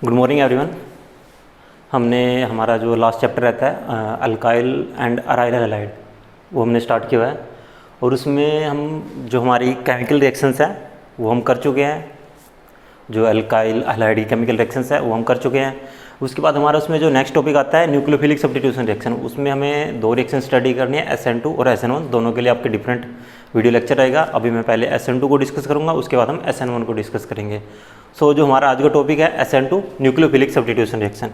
Good morning everyone. हमने हमारा जो लास्ट चैप्टर रहता है अल्काइल एंड अराइल हैलाइड वो हमने स्टार्ट किया है और उसमें हम जो हमारी केमिकल रिएक्शंस है वो हम कर चुके हैं। जो अल्काइल हैलाइड केमिकल रिएक्शंस है वो हम कर चुके हैं। उसके बाद हमारा उसमें जो नेक्स्ट टॉपिक आता है न्यूक्लियोफिलिक सब्स्टिट्यूशन रिएक्शन, उसमें हमें दो रिएक्शन स्टडी करनी है, SN2 और SN1। दोनों के लिए आपके डिफरेंट वीडियो लेक्चर रहेगा। अभी मैं पहले SN2 को डिस्कस करूंगा, उसके बाद हम SN1 को डिस्कस करेंगे। सो जो हमारा आज का टॉपिक है SN2 nucleophilic substitution reaction.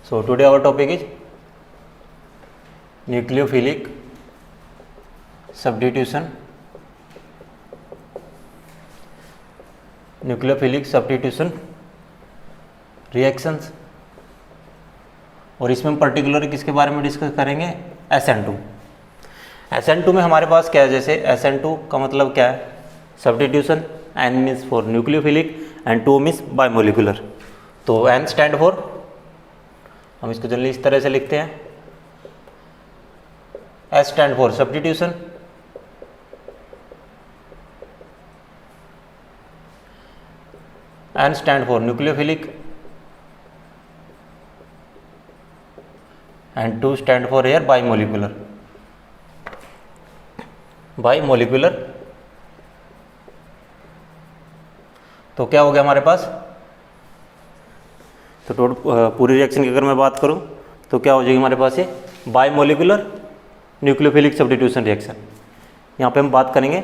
So today our topic is nucleophilic substitution reactions, और इसमें हम पर्टिकुलर किसके बारे में डिस्कस करेंगे? SN2। SN2 में हमारे पास क्या है, जैसे SN2 का मतलब क्या है? Substitution. N means for nucleophilic and 2 means bimolecular. तो N स्टैंड फॉर, हम इसको जनरली इस तरह से लिखते हैं, S stand for substitution, N stand for nucleophilic and 2 stand for here bimolecular. तो क्या हो गया हमारे पास? तो पूरी रिएक्शन की अगर मैं बात करूं तो क्या हो जाएगी हमारे पास? ये बायमोलिकुलर न्यूक्लियोफिलिक सब्स्टिट्यूशन रिएक्शन यहाँ पे हम बात करेंगे।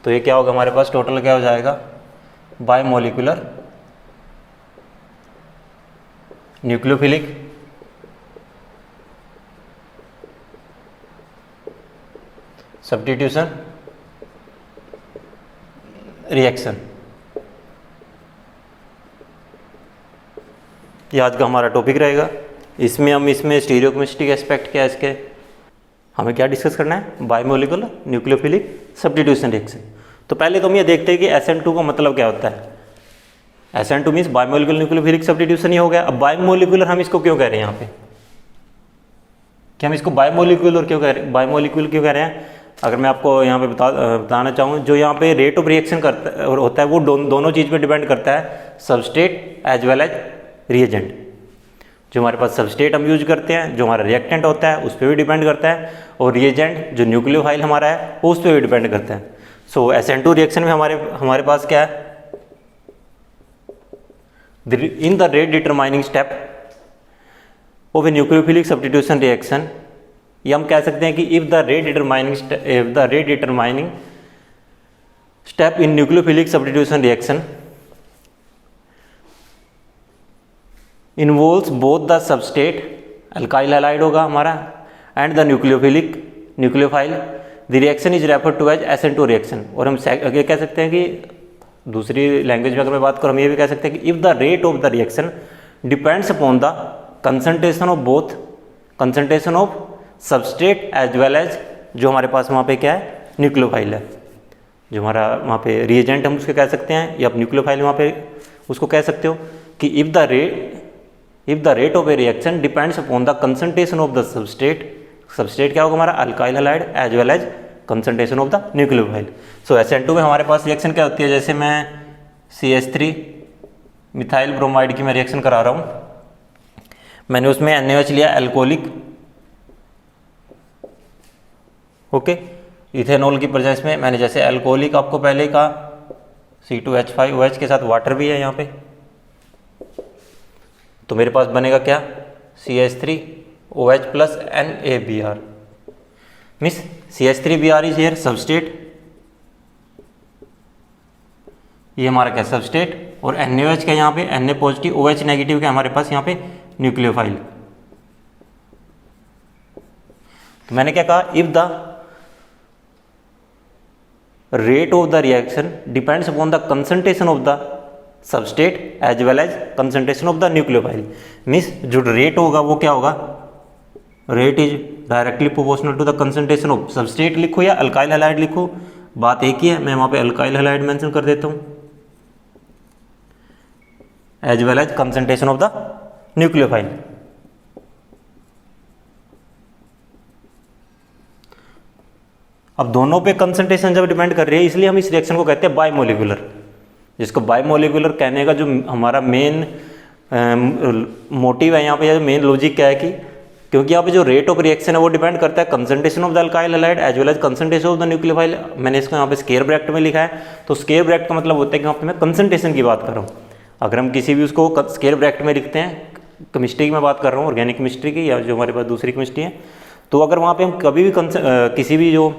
तो ये क्या होगा हमारे पास? टोटल क्या हो जाएगा? Bimolecular nucleophilic substitution reaction. ये आज का हमारा टॉपिक रहेगा। इसमें स्टीरियोकेमिस्ट्री एस्पेक्ट क्या है इसके, हमें क्या डिस्कस करना है? Bimolecular nucleophilic substitution reaction. तो पहले तो हम ये देखते हैं कि SN2 का मतलब क्या होता है। SN2 means bimolecular nucleophilic substitution ही हो गया। अब बायमोलिकुलर हम इसको क्यों कह रहे हैं यहाँ पे? कि हम इसको बायमोलिकुलर क्यों कह रहे हैं? अगर मैं आपको यहाँ पे बताना चाहूँ, जो यहाँ पे रेट ऑफ रिएक्शन करता होता है वो दोनों चीज़ पे डिपेंड करता है, substrate as well as reagent. जो हमारे पास सबस्ट्रेट हम यूज करते हैं, जो हमारा रिएक्टेंट होता है उस पर भी डिपेंड करता है, और रिएजेंट जो न्यूक्लियोफाइल हमारा है वो उस पर भी डिपेंड करता है। सो SN2 रिएक्शन में हमारे पास क्या है? In the rate determining step of a nucleophilic substitution reaction, ये हम कह सकते हैं कि if the rate determining step in nucleophilic substitution reaction involves both the substrate, alkyl halide होगा हमारा, and the nucleophile, the reaction is referred to as SN2 reaction. और हम आगे कह सकते हैं कि दूसरी लैंग्वेज में अगर मैं बात करूँ, हम ये भी कह सकते हैं कि if the rate of the reaction depends upon the concentration of substrate as well as जो हमारे पास वहाँ पे क्या है? न्यूक्लियोफाइल है। जो हमारा वहाँ पे रिएजेंट हम उसके कह सकते हैं, या आप न्यूक्लियोफाइल वहाँ पे उसको कह सकते हो कि if the rate of a reaction depends upon the concentration of the substrate क्या होगा हमारा? Alkyl halide as well as concentration of the nucleophile. So SN2 में हमारे पास रिएक्शन क्या होती है? जैसे मैं CH3 मिथाइल ब्रोमाइड की मैं रिएक्शन करा रहा हूँ, मैंने उसमें NaOH लिया एल्कोहलिक, ओके। इथेनॉल की प्रेजेंस में मैंने जैसे एल्कोहलिक आपको पहले कहा, C2H5OH के साथ वाटर भी है यहाँ पे, तो मेरे पास बनेगा क्या? CH3OH plus NaBr, means CH3Br is here substrate, ये हमारा क्या? सबस्ट्रेट, और NaOH का यहाँ पे Na पॉजिटिव OH नेगेटिव का हमारे पास यहाँ पे न्यूक्लियोफाइल। तो मैंने क्या कहा? If the rate of the reaction depends upon the concentration of the substrate as well as concentration of the nucleophile, means जो रेट होगा वो क्या होगा? Rate is directly proportional to the concentration of substrate लिखो या alkyl halide लिखो, बात एक ही है। मैं वहाँ पे अल्काइल हैलाइड मेंशन कर देता हूँ, as well as concentration of the nucleophile. अब दोनों पे कंसंट्रेशन जब डिपेंड कर रही है, इसलिए हम इस रिएक्शन को कहते हैं बायमोलिकुलर। जिसको बायमोलिकुलर कहने का जो हमारा मेन मोटिव है यहाँ पे, मेन लॉजिक क्या है कि क्योंकि यहाँ पे जो रेट ऑफ रिएक्शन है वो डिपेंड करता है concentration of the alkyl halide as well as concentration of the nucleophile. मैंने इसको यहाँ पे स्क्वायर ब्रैकेट में लिखा है, तो स्क्वायर ब्रैकेट का मतलब होता है कि यहाँ पे मैं कंसंट्रेशन की बात कर रहा हूँ। अगर हम किसी भी उसको स्क्वायर ब्रैकेट में लिखते हैं, केमिस्ट्री की मैं बात कर रहा हूँ, ऑर्गेनिक केमिस्ट्री की या जो हमारे पास दूसरी केमिस्ट्री है, तो अगर वहाँ पे हम कभी भी किसी भी जो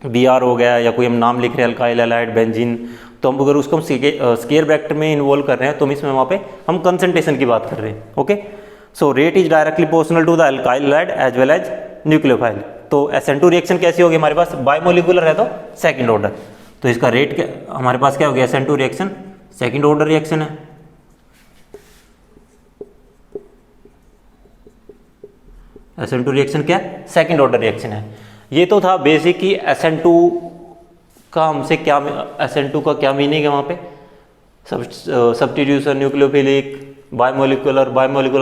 Br हो गया या कोई हम नाम लिख रहे हैं अल्काइल हैलाइड बेंजीन, तो हम अगर उसको हम स्क्वायर ब्रैकेट में इन्वॉल्व कर रहे हैं तो हम इसमें वहाँ पे हम कंसंट्रेशन की बात कर रहे हैं। Okay, so rate is directly proportional to the alkyl halide as well as nucleophile. तो SN2 रिएक्शन कैसी होगी हमारे पास, बायमोलिकुलर है तो सेकंड ऑर्डर, तो इसका रेट क्या हमारे पास क्या हो गया, SN2 reaction second order reaction है। SN2 रिएक्शन क्या सेकंड ऑर्डर रिएक्शन है। ये तो था बेसिक कि SN2 का हमसे क्या, SN2 का क्या मीनिंग है वहाँ पे, substitution nucleophilic bimolecular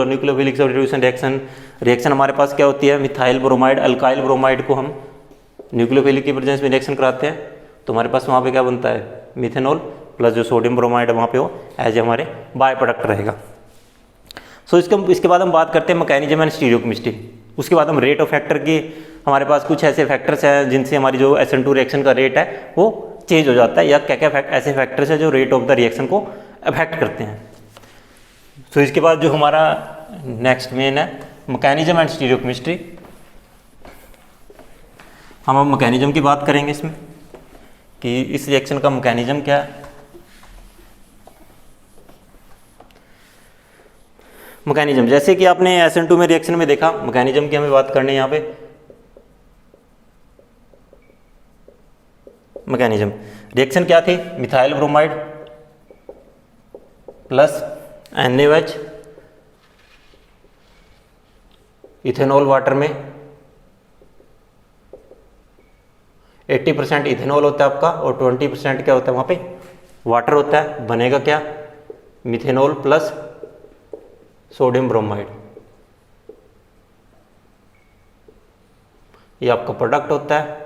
nucleophilic substitution reaction हमारे पास क्या होती है, मिथाइल ब्रोमाइड अल्काइल ब्रोमाइड को हम न्यूक्लियोफिलिक की प्रेजेंस में रिएक्शन कराते हैं, तो हमारे पास वहाँ पे क्या बनता है, मिथेनॉल प्लस जो सोडियम ब्रोमाइड है वहाँ पे वो एज हमारे बाय प्रोडक्ट रहेगा। सो इसके बाद हम बात करते हैं मैकेनिज्म एंड स्टीरियोकेमिस्ट्री। उसके बाद हम रेट ऑफ फैक्टर की, हमारे पास कुछ ऐसे फैक्टर्स हैं जिनसे हमारी जो SN2 रिएक्शन का रेट है वो चेंज हो जाता है, या क्या क्या ऐसे फैक्टर्स हैं जो रेट ऑफ द रिएक्शन को अफेक्ट करते हैं। सो इसके बाद जो हमारा नेक्स्ट मेन है मैकेनिज्म एंड स्टीरियोकेमिस्ट्री। हम अब मैकेनिज्म की बात करेंगे इसमें कि इस रिएक्शन का मैकेनिज्म क्या है। मैकेनिज्म जैसे कि आपने SN2 में रिएक्शन में देखा, मैकेनिज्म की हमें बात करनी है यहाँ पे। मैकेनिज्म रिएक्शन क्या थी, methyl bromide plus NaOH ethanol water में 80% इथेनॉल होता है आपका और 20% क्या होता है वहाँ पे वाटर होता है, बनेगा क्या, मिथेनॉल प्लस सोडियम ब्रोमाइड, ये आपका प्रोडक्ट होता है।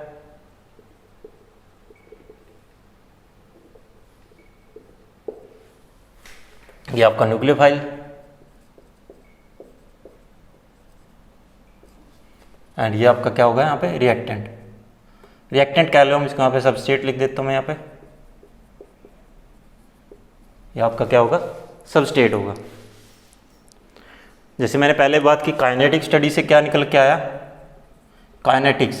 ये आपका न्यूक्लियोफाइल एंड ये आपका क्या होगा यहाँ पे रिएक्टेंट। रिएक्टेंट क्या लो, हम इसको यहाँ पे सबस्ट्रेट लिख देता हूँ मैं यहाँ पे, ये आपका क्या होगा सबस्ट्रेट होगा। जैसे मैंने पहले बात की काइनेटिक स्टडी से क्या निकल के आया, काइनेटिक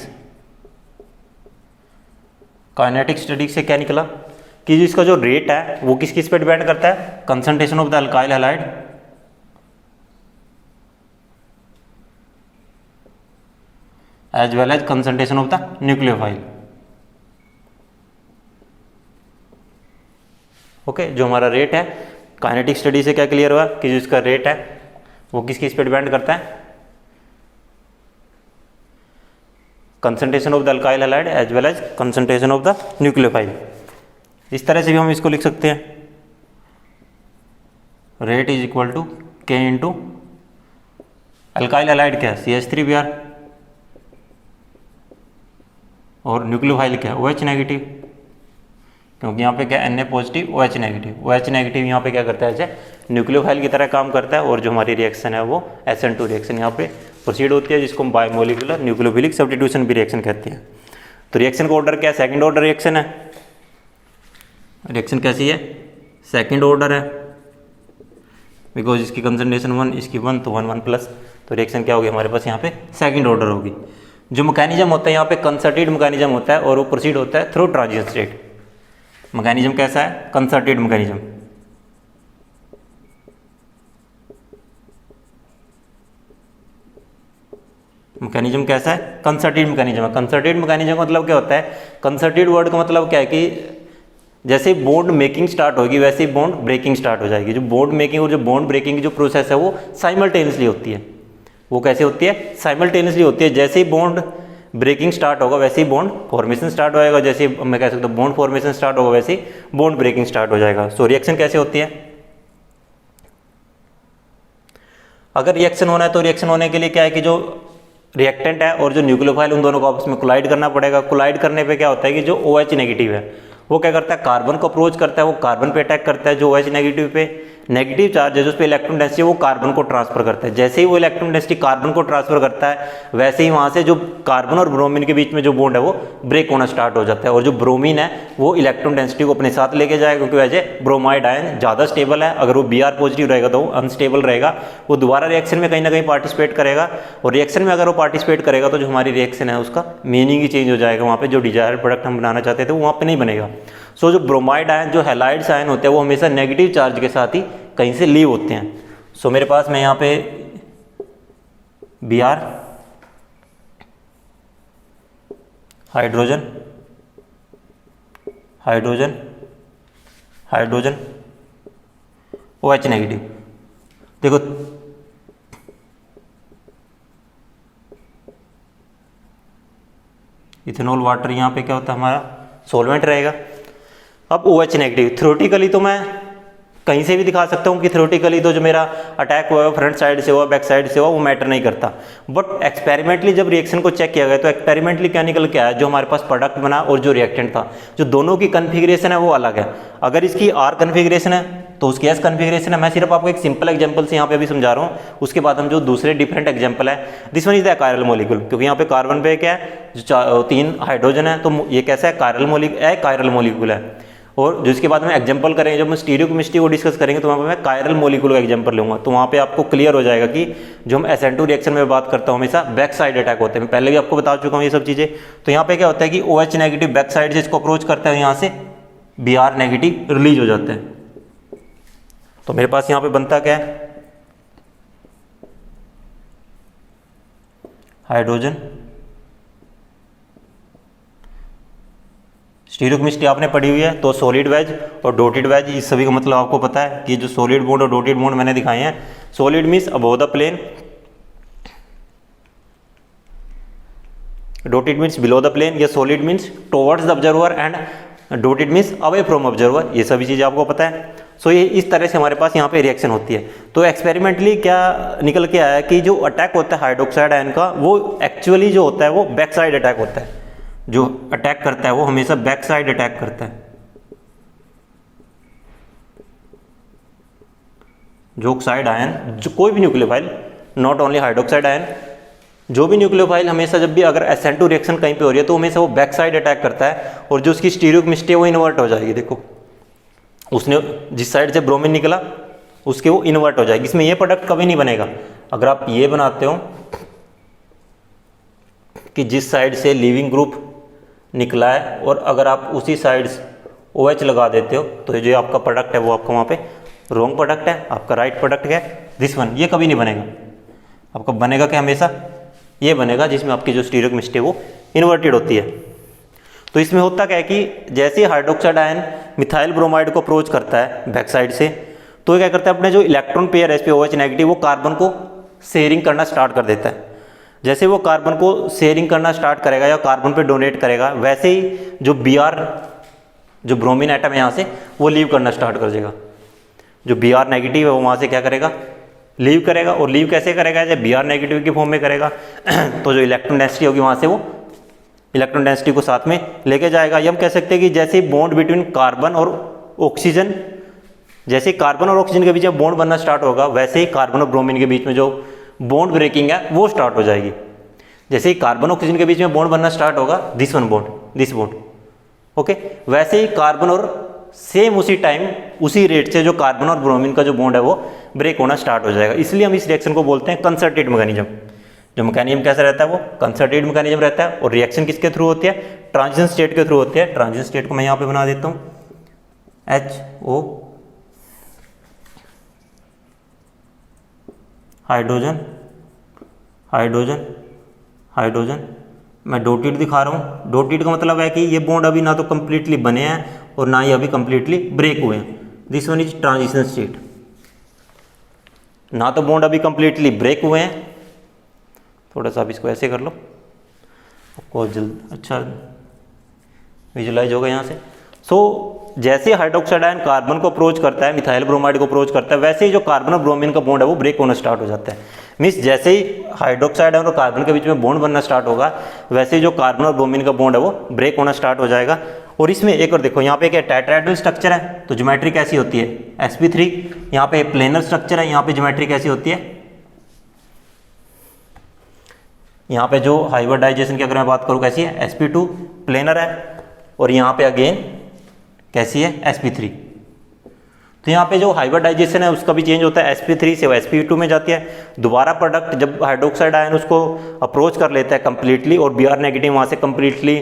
स्टडी से क्या निकला कि इसका जो रेट है वो किस पे डिपेंड करता है, concentration of the alkyl halide as well as concentration of the nucleophile. Okay, जो हमारा रेट है काइनेटिक स्टडी से क्या क्लियर हुआ कि जो इसका रेट है वो किस पे डिपेंड करता है, concentration of the alkyl halide as well as concentration of the nucleophile. इस तरह से भी हम इसको लिख सकते हैं, rate is equal to K into alkyl halide क्या है CH3Br और न्यूक्लियोफाइल क्या है OH नेगेटिव, क्योंकि यहाँ पे क्या Na positive OH negative, OH negative यहाँ पे क्या करता है जैसे न्यूक्लियोफाइल की तरह काम करता है, और जो हमारी रिएक्शन है वो SN2 रिएक्शन यहाँ पे प्रोसीड होती है, जिसको हम बायमोलिकुलर न्यूक्लियोफिलिक सब्स्टिट्यूशन भी रिएक्शन कहते हैं। तो रिएक्शन का ऑर्डर क्या है, सेकंड ऑर्डर रिएक्शन है। रिएक्शन कैसी है, सेकंड ऑर्डर है, बिकॉज इसकी कंसंट्रेशन 1 इसकी 1 तो 1 1 प्लस, तो रिएक्शन क्या होगी हमारे पास यहाँ पे सेकंड ऑर्डर होगी। जो मैकेनिज्म होता है यहाँ पे कंसर्टेड मैकेनिज्म होता है और वो प्रोसीड होता है थ्रू ट्रांजिशन स्टेट। मैकेनिज्म कैसा है, कंसर्टेड मैकेनिज्म। मैकेनिज्म कैसा है, कंसर्टेड मैकेनिज्म है। कंसर्टेड मैकेनिज्म का मतलब क्या होता है, कंसर्टेड वर्ड का मतलब क्या है कि जैसे बॉन्ड मेकिंग स्टार्ट होगी वैसे ही बॉन्ड ब्रेकिंग स्टार्ट हो जाएगी। जो बॉन्ड मेकिंग और जो बॉन्ड ब्रेकिंग की जो प्रोसेस है वो साइमल्टेनियसली होती है। वो कैसे होती है, साइमल्टेनियसली होती है। जैसे ही बॉन्ड ब्रेकिंग स्टार्ट होगा वैसे ही बॉन्ड फॉर्मेशन स्टार्ट हो जाएगा, जैसे मैं कह सकता हूँ बॉन्ड फॉर्मेशन स्टार्ट होगा वैसे ही बॉन्ड ब्रेकिंग स्टार्ट हो जाएगा। सो रिएक्शन कैसे होती है, अगर रिएक्शन होना है तो रिएक्शन होने के लिए क्या है कि जो रिएक्टेंट है और जो न्यूक्लियोफाइल उन दोनों को आपस में कोलाइड करना पड़ेगा। कोलाइड करने पे क्या होता है कि जो OH नेगेटिव है वो क्या करता है, कार्बन को अप्रोच करता है, वो कार्बन पे अटैक करता है जो OH नेगेटिव पे, नेगेटिव चार्ज है जो उस पर इलेक्ट्रॉन डेंसिटी वो कार्बन को ट्रांसफर करता है। जैसे ही वो इलेक्ट्रॉन डेंसिटी कार्बन को ट्रांसफर करता है वैसे ही वहाँ से जो कार्बन और ब्रोमीन के बीच में जो बॉन्ड है वो ब्रेक होना स्टार्ट हो जाता है, और जो ब्रोमीन है वो इलेक्ट्रॉन डेंसिटी को अपने साथ लेके जाएगा, क्योंकि वैसे ब्रोमाइड आयन ज़्यादा स्टेबल है। अगर वो Br पॉजिटिव रहेगा तो वो अनस्टेबल रहेगा, वो दोबारा रिएक्शन में कहीं ना कहीं पार्टिसिपेट करेगा, और रिएक्शन में अगर वो पार्टिसिपेट करेगा तो जो हमारी रिएक्शन है उसका मीनिंग ही चेंज हो जाएगा। वहाँ पे जो डिजायर्ड प्रोडक्ट हम बनाना चाहते थे वो वहाँ पे नहीं बनेगा। सो जो ब्रोमाइड आयन, जो हैलाइड्स आयन होते हैं वो हमेशा नेगेटिव चार्ज के साथ ही कहीं से लीव होते हैं। सो मेरे पास मैं यहाँ पे Br hydrogen hydrogen hydrogen OH negative. देखो इथेनॉल वाटर यहाँ पे क्या होता है हमारा सॉल्वेंट रहेगा। अब OH नेगेटिव थ्योरेटिकली तो मैं कहीं से भी दिखा सकता हूँ कि थ्योरेटिकली तो जो मेरा अटैक हुआ है फ्रंट साइड से हुआ बैक साइड से हुआ वो मैटर नहीं करता, बट एक्सपेरिमेंटली जब रिएक्शन को चेक किया गया तो एक्सपेरिमेंटली क्या निकल के आया, जो हमारे पास प्रोडक्ट बना और जो रिएक्टेंट था, जो दोनों की कन्फिग्रेशन है वो अलग है। अगर इसकी R कन्फिग्रेशन है तो उसकी S कन्फिग्रेशन है। मैं सिर्फ आपको एक सिंपल एग्जांपल से यहाँ पे अभी समझा रहा हूँ, उसके बाद हम जो दूसरे डिफरेंट एग्जांपल है, this one is the chiral molecule, क्योंकि यहाँ पे कार्बन पे क्या है जो 3 हाइड्रोजन है तो ये कैसा है कायरल मॉलिक्यूल है। और जो इसके बाद में एग्जांपल करेंगे, जब हम स्टीरियोकेमिस्ट्री को डिस्कस करेंगे तो वहाँ पे मैं कायरल मॉलिक्यूल का एग्जांपल लूंगा, तो वहाँ पे आपको क्लियर हो जाएगा कि जो हम SN2 रिएक्शन में बात करता हूँ हमेशा बैक साइड अटैक होते हैं। मैं पहले भी आपको बता चुका हूँ ये सब चीज़ें। तो यहाँ पे क्या होता है कि OH नेगेटिव बैक साइड से इसको अप्रोच करता है, यहाँ से Br नेगेटिव रिलीज हो जाता है। तो मेरे पास यहाँ पे बनता क्या है हाइड्रोजन, स्टीरियोकेमिस्ट्री आपने पढ़ी हुई है तो सॉलिड वेज और डॉटेड वेज, इस सभी का मतलब आपको पता है कि जो सॉलिड बॉन्ड और डॉटेड बॉन्ड मैंने दिखाए हैं, solid means above the plane, dotted means below the plane, या solid means towards the observer and dotted means away from observer, ये सभी चीज़ें आपको पता है। सो ये इस तरह से हमारे पास यहाँ पे रिएक्शन होती है। तो एक्सपेरिमेंटली क्या निकल के आया कि जो अटैक होता है हाइड्रोक्साइड आयन का वो एक्चुअली जो होता है वो बैक साइड अटैक होता है, जो अटैक करता है वो हमेशा बैक साइड अटैक करता है। जो ऑक्साइड आयन, जो कोई भी nucleophile, not only hydroxide ion, जो भी न्यूक्लियोफाइल हमेशा जब भी अगर SN2 रिएक्शन कहीं पे हो रही है तो हमेशा वो बैक साइड अटैक करता है, और जो उसकी स्टीरियोकेमिस्ट्री है वो इन्वर्ट हो जाएगी। देखो उसने जिस साइड से ब्रोमीन निकला उसके वो इन्वर्ट हो जाएगी, इसमें ये प्रोडक्ट कभी नहीं बनेगा। अगर आप ये बनाते हो कि जिस साइड से लिविंग ग्रुप निकला है और अगर आप उसी साइड OH लगा देते हो तो जो आपका प्रोडक्ट है वो आपका वहाँ पे रॉन्ग प्रोडक्ट है, आपका राइट प्रोडक्ट है दिस वन, ये कभी नहीं बनेगा। आपका बनेगा क्या हमेशा ये बनेगा जिसमें आपकी जो स्टीरियोकेमिस्ट्री वो इन्वर्टेड होती है। तो इसमें होता क्या है कि जैसे हाइड्रोक्साइड आयन मिथाइल ब्रोमाइड को अप्रोच करता है बैक साइड से, तो क्या करता है अपने जो इलेक्ट्रॉन पेयर है इस पे OH नेगेटिव वो कार्बन को शेयरिंग करना स्टार्ट कर देता है। जैसे वो कार्बन को शेयरिंग करना स्टार्ट करेगा या कार्बन पे डोनेट करेगा, वैसे ही जो Br जो ब्रोमीन एटम है यहाँ से वो लीव करना स्टार्ट कर देगा। जो Br नेगेटिव है वो वहाँ से क्या करेगा लीव करेगा, और लीव कैसे करेगा जब Br नेगेटिव की फॉर्म में करेगा तो जो इलेक्ट्रॉन डेंसिटी होगी वहाँ से वो इलेक्ट्रॉन डेंसिटी को साथ में लेके जाएगा। ये हम कह सकते हैं कि जैसे बॉन्ड बिटवीन कार्बन और ऑक्सीजन, जैसे कार्बन और ऑक्सीजन के बीच में बॉन्ड बनना स्टार्ट होगा वैसे ही कार्बन और ब्रोमीन के बीच में जो बॉन्ड ब्रेकिंग है वो स्टार्ट हो जाएगी। जैसे ही कार्बन ऑक्सीजन के बीच में बॉन्ड बनना स्टार्ट होगा दिस बॉन्ड ओके, वैसे ही कार्बन और सेम उसी टाइम उसी रेट से जो कार्बन और ब्रोमीन का जो बॉन्ड है वो ब्रेक होना स्टार्ट हो जाएगा। इसलिए हम इस रिएक्शन को बोलते हैं कंसर्टेड मैकेनिज्म। जो मैकेनिज्म कैसा रहता है वो कंसर्टेड मैकेनिज्म रहता है, और रिएक्शन किसके थ्रू होती है ट्रांजिशन स्टेट के थ्रू होती है। ट्रांजिशन स्टेट को मैं यहाँ पे बना देता हूँ HO हाइड्रोजन हाइड्रोजन हाइड्रोजन, मैं डॉटेड दिखा रहा हूँ। डॉटेड का मतलब है कि ये बॉन्ड अभी ना तो कंप्लीटली बने हैं और ना ही अभी कंप्लीटली ब्रेक हुए हैं। This one is transition state, ना तो बॉन्ड अभी कंप्लीटली ब्रेक हुए हैं, थोड़ा सा आप इसको ऐसे कर लो आपको जल्द अच्छा विजुलाइज होगा यहाँ से। सो जैसे हाइड्रोक्साइड आयन कार्बन को अप्रोच करता है, मिथाइल ब्रोमाइड को अप्रोच करता है, वैसे ही जो कार्बन और ब्रोमीन का बॉन्ड है वो ब्रेक होना स्टार्ट हो जाता है। मीन्स जैसे ही हाइड्रोक्साइड आयन और कार्बन के बीच में बॉन्ड बनना स्टार्ट होगा वैसे ही जो कार्बन और ब्रोमीन का बॉन्ड है वो ब्रेक होना स्टार्ट हो जाएगा। और इसमें एक और देखो, यहाँ पे क्या टेट्राहेड्रल स्ट्रक्चर है तो ज्योमेट्री कैसी होती है sp3। यहाँ पे प्लेनर स्ट्रक्चर है, यहाँ पे ज्योमेट्री कैसी होती है, यहाँ पे जो हाइब्रिडाइजेशन की अगर मैं बात करूँ कैसी है sp2 प्लेनर है, और यहाँ पे अगेन कैसी है sp3। तो यहाँ पे जो हाइब्रिडाइजेशन है उसका भी चेंज होता है, sp3 से वो sp2 में जाती है। दोबारा प्रोडक्ट जब हाइड्रोक्साइड आयन उसको अप्रोच कर लेता है कम्प्लीटली और Br नेगेटिव वहाँ से कम्प्लीटली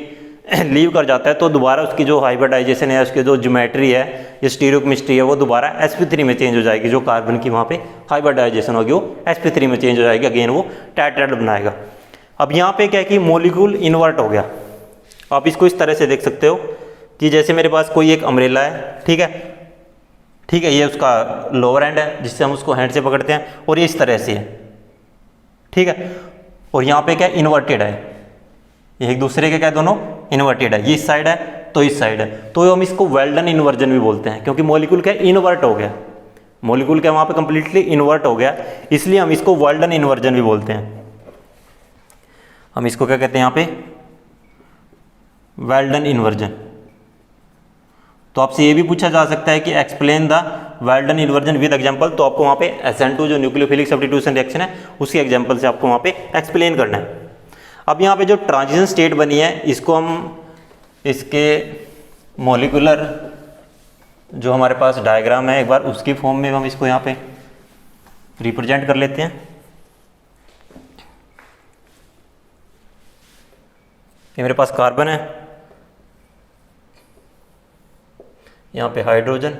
लीव कर जाता है, तो दोबारा उसकी जो हाइब्रिडाइजेशन है, उसकी जो ज्योमेट्री है, जो स्टीरियोकेमिस्ट्री है, वो दोबारा sp3 में चेंज हो जाएगी। जो कार्बन की वहाँ पे हाइब्रिडाइजेशन होगी वो sp3 में चेंज हो जाएगी, अगेन वो टेट्राहेड्रल बनाएगा। अब यहाँ पे क्या है कि मॉलिक्यूल इन्वर्ट हो गया। आप इसको इस तरह से देख सकते हो कि जैसे मेरे पास कोई एक अम्ब्रेला है, ठीक है, ये उसका लोअर एंड है जिससे हम उसको हैंड से पकड़ते हैं, और ये इस तरह से है, ठीक है। और यहाँ पे क्या इन्वर्टेड है, ये एक दूसरे के क्या दोनों इन्वर्टेड है, ये इस साइड है तो इस साइड है, तो हम इसको वेल्डन इन्वर्जन भी बोलते हैं, क्योंकि मॉलिक्यूल क्या इन्वर्ट हो गया, मॉलिक्यूल क्या वहाँ पे कंप्लीटली इन्वर्ट हो गया, इसलिए हम इसको वेल्डन इन्वर्जन भी बोलते हैं। हम इसको क्या कहते हैं यहाँ पे वेल्डन इन्वर्जन। तो आपसे ये भी पूछा जा सकता है कि explain the Walden inversion with example, तो आपको वहाँ पे SN2 जो न्यूक्लियोफिलिक सब्स्टिट्यूशन रिएक्शन है उसके एग्जांपल से आपको वहाँ पे एक्सप्लेन करना है। अब यहाँ पे जो ट्रांजिशन स्टेट बनी है इसको हम इसके मॉलिक्यूलर जो हमारे पास डायग्राम है एक बार उसकी फॉर्म में हम इसको यहाँ पे रिप्रेजेंट कर लेते हैं। ये मेरे पास कार्बन है, यहाँ पे हाइड्रोजन,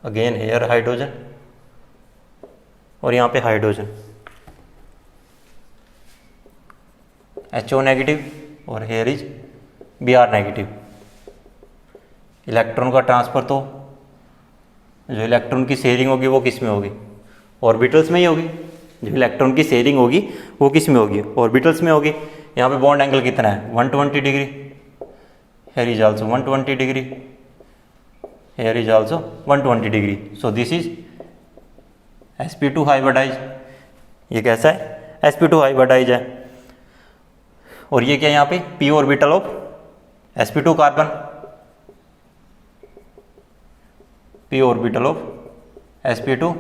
अगेन हेयर हाइड्रोजन, और यहाँ पे हाइड्रोजन HO नेगेटिव, और here is Br negative. Electron का ट्रांसफर तो जो इलेक्ट्रॉन की शेयरिंग होगी वो किस में होगी, ऑर्बिटल्स में ही होगी। जो इलेक्ट्रॉन की शेयरिंग होगी वो किस में होगी, ऑर्बिटल्स में होगी। यहाँ पे बॉन्ड एंगल कितना है 120 degree, here is also 120 degree, here is also 120 degree, so this is sp2 hybridized। ये कैसा है sp2 hybridized है, और ये क्या यहाँ पे p orbital of sp2 carbon, p orbital of sp2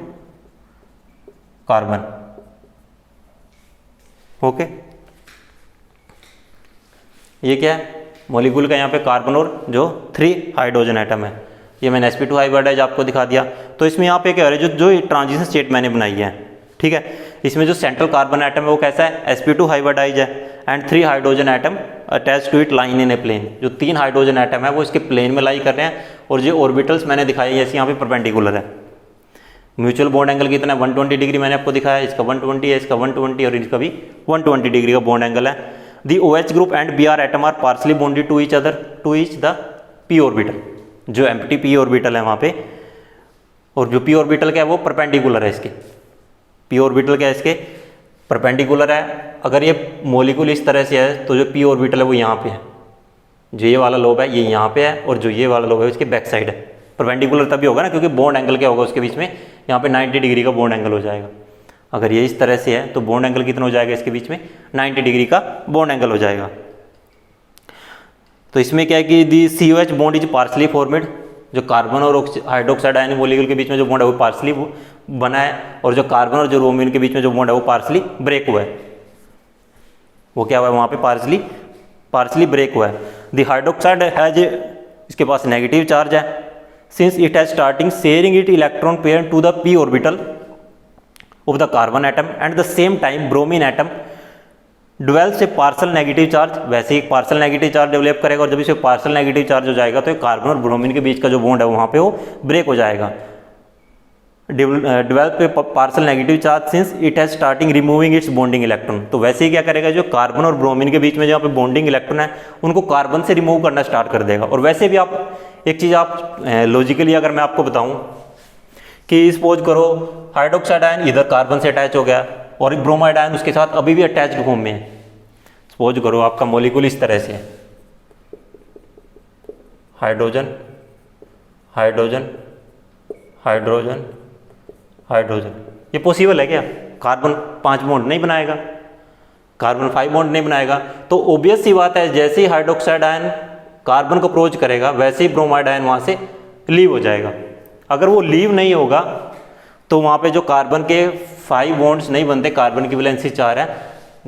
carbon, okay. ये क्या है मॉलिक्यूल का यहाँ पे कार्बन और जो 3 हाइड्रोजन एटम है, ये मैंने sp2 हाइब्रिडाइज आपको दिखा दिया। तो इसमें यहाँ पे क्या हो रहा है, जो ट्रांजिशन स्टेट मैंने बनाई है, ठीक है, इसमें जो सेंट्रल कार्बन एटम है वो कैसा है sp2 हाइब्रिडाइज है, and 3 hydrogen atom attach to it line in a plane. जो 3 हाइड्रोजन एटम है वो इसके प्लेन में लाई कर रहे हैं, और जो ऑर्बिटल्स मैंने दिखाई है यहाँ पे परपेंडिकुलर है। म्यूचुअल बॉन्ड एंगल कितना है 120 डिग्री मैंने आपको दिखाया, इसका 120 है, इसका 120 और इसका भी 120 डिग्री का बॉन्ड एंगल है। The OH group and Br atom are partially bonded to each other to each the p orbital। जो empty p orbital है वहाँ पे, और जो p orbital क्या है वो परपेंडिकुलर है इसके, p orbital क्या है इसके परपेंडिकुलर है। अगर ये मॉलिक्यूल इस तरह से है तो जो p orbital है वो यहाँ पे है, जो ये वाला लोब है ये यहाँ पे है, और जो ये वाला लोब है उसके बैक साइड है। परपेंडिकुलर तभी होगा ना क्योंकि बॉन्ड एंगल क्या होगा उसके बीच में, यहाँ पे 90 डिग्री का बॉन्ड एंगल हो जाएगा। अगर ये इस तरह से है तो बॉन्ड एंगल कितना हो जाएगा इसके बीच में 90 डिग्री का बॉन्ड एंगल हो जाएगा। तो इसमें क्या है कि the COH bond is partially formed, जो कार्बन और हाइड्रोक्साइड आयन मॉलिक्यूल के बीच में जो बॉन्ड है वो पार्सली बना है, और जो कार्बन और जो ब्रोमीन के बीच में जो बॉन्ड है वो पार्सली ब्रेक हुआ है। वो क्या हुआ है वहाँ पे पार्सली ब्रेक हुआ है। दी हाइड्रोक्साइड हैज इसके पास नेगेटिव चार्ज है, since it has starting sharing it electron pair to the p orbital of the carbon atom at the same time bromine atom develops a partial negative charge। वैसे ही parcel negative charge develop करेगा, और जब इसे parcel negative charge हो जाएगा तो carbon और bromine के बीच का जो बॉन्ड है वहाँ पे वो ब्रेक हो जाएगा। Develop a parcel negative charge since it has starting removing it's bonding electron. तो वैसे ही क्या करेगा, जो कार्बन और ब्रोमीन के बीच में जहाँ पे बॉन्डिंग इलेक्ट्रॉन है उनको कार्बन से रिमूव करना स्टार्ट कर देगा। और वैसे भी आप एक चीज़ आप लॉजिकली अगर मैं आपको बताऊँ कि सपोज करो हाइड्रोक्साइड आयन इधर कार्बन से अटैच हो गया और ब्रोमाइड आयन उसके साथ अभी भी अटैच्ड फॉर्म में है। सपोज करो आपका मॉलिक्यूल इस तरह से है, हाइड्रोजन हाइड्रोजन हाइड्रोजन हाइड्रोजन, ये पॉसिबल है क्या? कार्बन 5 बॉन्ड नहीं बनाएगा, कार्बन 5 बॉन्ड नहीं बनाएगा। तो ऑब्वियस सी बात है, जैसे ही हाइड्रोक्साइड आयन कार्बन को अप्रोच करेगा वैसे ही ब्रोमाइड आयन वहाँ से लीव हो जाएगा। अगर वो लीव नहीं होगा तो वहाँ पे जो कार्बन के 5 बॉन्ड्स नहीं बनते, कार्बन की वैलेंसी 4 है,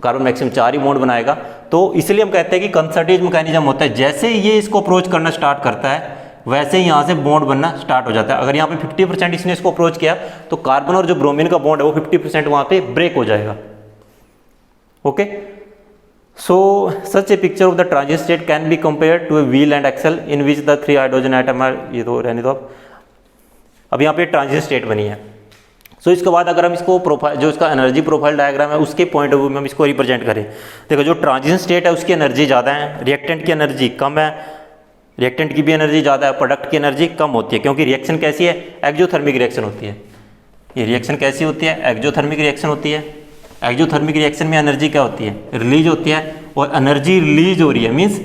कार्बन मैक्सिमम 4 ही बॉन्ड बनाएगा। तो इसलिए हम कहते हैं कि कंसर्टेज मैकेनिज्म होता है, जैसे ही ये इसको अप्रोच करना स्टार्ट करता है वैसे ही यहाँ से बॉन्ड बनना स्टार्ट हो जाता है। अगर यहाँ पे 50% इसने इसको अप्रोच किया तो कार्बन और जो ब्रोमीन का बॉन्ड है वो 50% वहाँ पे ब्रेक हो जाएगा। Okay, so such a picture of the transit state can be compare to a wheel and axle in which the 3 hydrogen atom are, ये तो रहने दो अब यहाँ पे ट्रांजिट स्टेट बनी है। सो इसके बाद अगर हम इसको प्रोफाइल, जो इसका एनर्जी प्रोफाइल डायग्राम है उसके पॉइंट ऑफ व्यू में हम इसको रिप्रेजेंट करें, देखो जो ट्रांजिशन स्टेट है उसकी एनर्जी ज़्यादा है, रिएक्टेंट की एनर्जी कम है, रिएक्टेंट की भी एनर्जी ज़्यादा है, प्रोडक्ट की एनर्जी कम होती है, क्योंकि रिएक्शन कैसी है, एक्सोथर्मिक रिएक्शन होती है। ये रिएक्शन कैसी होती है, एक्सोथर्मिक रिएक्शन होती है। एक्सोथर्मिक रिएक्शन में एनर्जी क्या होती है, रिलीज होती है, और एनर्जी रिलीज हो रही है मीन्स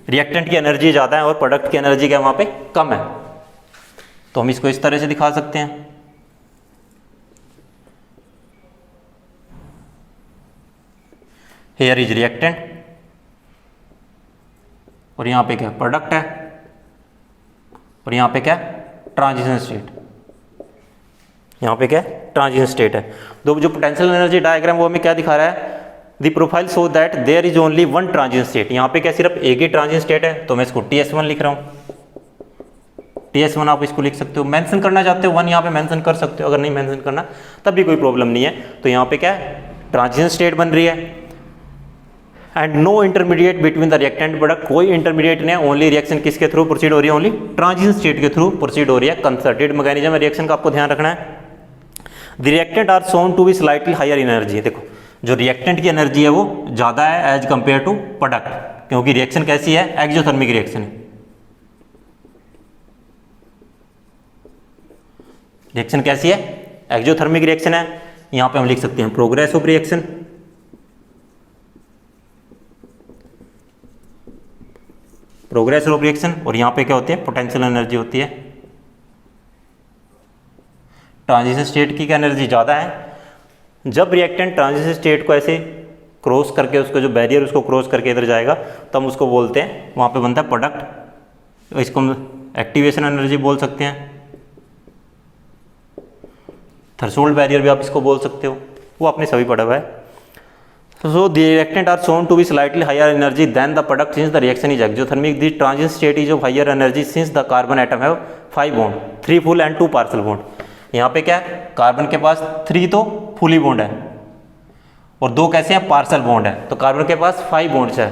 रिएक्टेंट की एनर्जी ज़्यादा है और प्रोडक्ट की एनर्जी क्या वहाँ पे कम है। तो हम इसको इस तरह से दिखा सकते हैं, हेयर इज रिएक्टेंट और यहाँ पे क्या प्रोडक्ट है और यहाँ पे क्या ट्रांजिशन स्टेट, यहाँ पे क्या ट्रांजिशन स्टेट है। तो जो पोटेंशियल एनर्जी डायग्राम वो हमें क्या दिखा रहा है, the profile so that there is only one transition state. यहाँ पे क्या सिर्फ एक ही ट्रांजिशन स्टेट है, तो मैं इसको TS1 लिख रहा हूँ। TS1 आप इसको लिख सकते हो, मेंशन करना चाहते हो 1 यहाँ पे मेंशन कर सकते हो, अगर नहीं मेंशन करना तब भी कोई प्रॉब्लम नहीं है। तो यहाँ पे क्या ट्रांजिशन स्टेट बन रही है and no intermediate between the reactant product, कोई इंटरमीडिएट नहीं है, ओनली रिएक्शन किसके थ्रू प्रोसीड हो रही है, ओनली ट्रांजिशन स्टेट के थ्रू प्रोसीड हो रही है। कंसर्टेड मैकेनिज्म रिएक्शन का आपको ध्यान रखना है। The reactant are shown to be slightly higher energy, देखो जो रिएक्टेंट की एनर्जी है वो ज़्यादा है एज कंपेयर टू प्रोडक्ट, क्योंकि रिएक्शन कैसी है, एक्सोथर्मिक रिएक्शन है। रिएक्शन कैसी है, एक्सोथर्मिक रिएक्शन है। यहाँ पे हम लिख सकते हैं progress of reaction, progress of reaction, और यहाँ पे क्या होती है पोटेंशियल एनर्जी होती है। ट्रांजिशन स्टेट की एनर्जी ज़्यादा है। जब रिएक्टेंट ट्रांजिशन स्टेट को ऐसे क्रॉस करके, उसका जो बैरियर उसको क्रॉस करके इधर जाएगा तो हम उसको बोलते हैं, वहाँ पे बनता है प्रोडक्ट। इसको हम एक्टिवेशन एनर्जी बोल सकते हैं, थ्रेशोल्ड बैरियर भी आप इसको बोल सकते हो, वो आपने सभी पढ़ा हुआ है। So the reactant are shown to be slightly higher energy than the product since the reaction is exothermic. The transition state is of higher energy since the carbon atom have 5 bond, 3 full and 2 partial bond. यहाँ पे क्या है, carbon के पास 3 तो fully bond है और 2 कैसे हैं, पार्सल बॉन्ड है। तो कार्बन के पास 5 बॉन्ड्स है,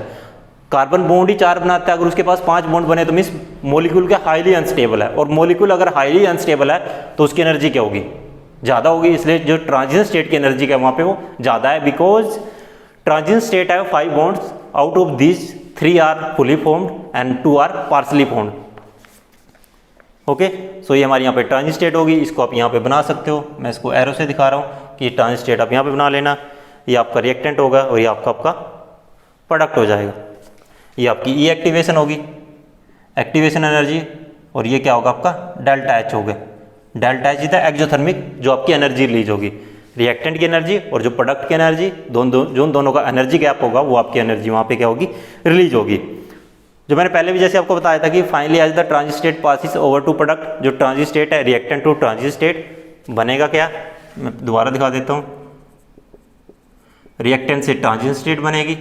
कार्बन बॉन्ड ही 4 बनाता है, अगर उसके पास 5 बॉन्ड बने तो मीन्स मॉलिक्यूल क्या हाईली अनस्टेबल है, और मॉलिक्यूल अगर हाईली अनस्टेबल है तो उसकी एनर्जी क्या होगी, ज़्यादा होगी। इसलिए जो ट्रांजिशन स्टेट की एनर्जी क्या वहाँ पे वो ज़्यादा है, बिकॉज ट्रांजिशन स्टेट है 5 bonds, out of these 3 are fully formed and 2 are partly formed. Okay, so ये हमारी यहाँ पे ट्रांजिशन स्टेट होगी, इसको आप यहाँ पे बना सकते हो। मैं इसको एरो से दिखा रहा हूँ कि ट्रांजिशन स्टेट आप यहाँ पे बना लेना। ये आपका रिएक्टेंट होगा और ये आपका प्रोडक्ट हो जाएगा। ये आपकी ई एक्टिवेशन होगी, एक्टिवेशन एनर्जी, और ये क्या होगा आपका डेल्टा एच होगा। Delta H is the exothermic, जो आपकी एनर्जी रिलीज होगी, रिएक्टेंट की एनर्जी और जो प्रोडक्ट की एनर्जी, दोनों का एनर्जी गैप होगा, वो आपकी एनर्जी वहाँ पे क्या होगी, रिलीज होगी। जो मैंने पहले भी जैसे आपको बताया था कि finally as the transition state passes over to product, जो ट्रांजिशन स्टेट है रिएक्टेंट टू ट्रांजिशन स्टेट बनेगा क्या, मैं दोबारा दिखा देता हूँ। रिएक्टेंट से ट्रांजिशन स्टेट बनेगी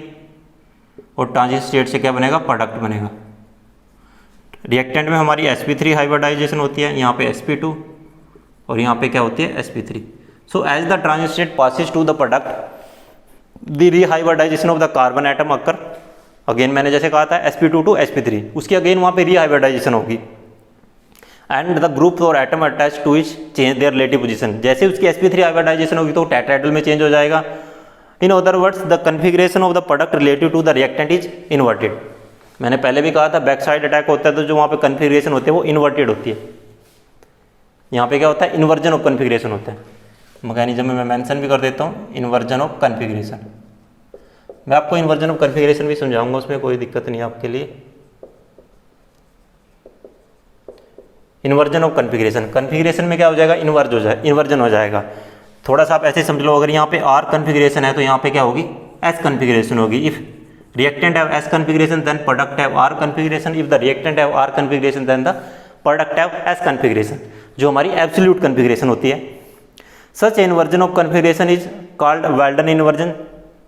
और ट्रांजिशन स्टेट से क्या बनेगा, प्रोडक्ट बनेगा। रिएक्टेंट में हमारी sp3 हाइब्रिडाइजेशन होती है, यहाँ पे sp2 और यहाँ पे क्या होती है sp3। So as the transition state passes to the product, the rehybridization of the carbon atom occur. Again मैंने जैसे कहा था sp2 to sp3, उसकी अगेन वहाँ पे rehybridization होगी and the group or atom attached to it change their relative position. जैसे उसकी sp3 hybridization होगी तो टेट्राहेड्रल में चेंज हो जाएगा। In other words, the configuration of the product relative to the reactant is inverted. मैंने पहले भी कहा था बैक साइड अटैक होता है तो जो वहाँ पे कन्फिग्रेशन होती है वो इन्वर्टेड होती है। यहाँ पे क्या होता है, इन्वर्जन ऑफ कन्फिग्रेशन होता है। मैकेनिज्म में मैं मेंशन भी कर देता हूँ, इन्वर्जन ऑफ कन्फिग्रेशन। मैं आपको इन्वर्जन ऑफ कन्फिग्रेशन भी समझाऊंगा, उसमें कोई दिक्कत नहीं है आपके लिए। इन्वर्जन ऑफ कन्फिग्रेशन, कन्फिग्रेशन में क्या हो जाएगा, इन्वर्जन हो जाएगा। थोड़ा सा आप ऐसे समझ लो, अगर यहाँ पे आर कन्फिग्रेशन है तो यहाँ पे क्या होगी, एस कन्फिग्रेशन होगी। If reactant have S configuration then product have R configuration, if the reactant have R configuration then the product have S configuration, जो हमारी एब्सोल्यूट कन्फिग्रेशन होती है। Such inversion of configuration is called Walden inversion,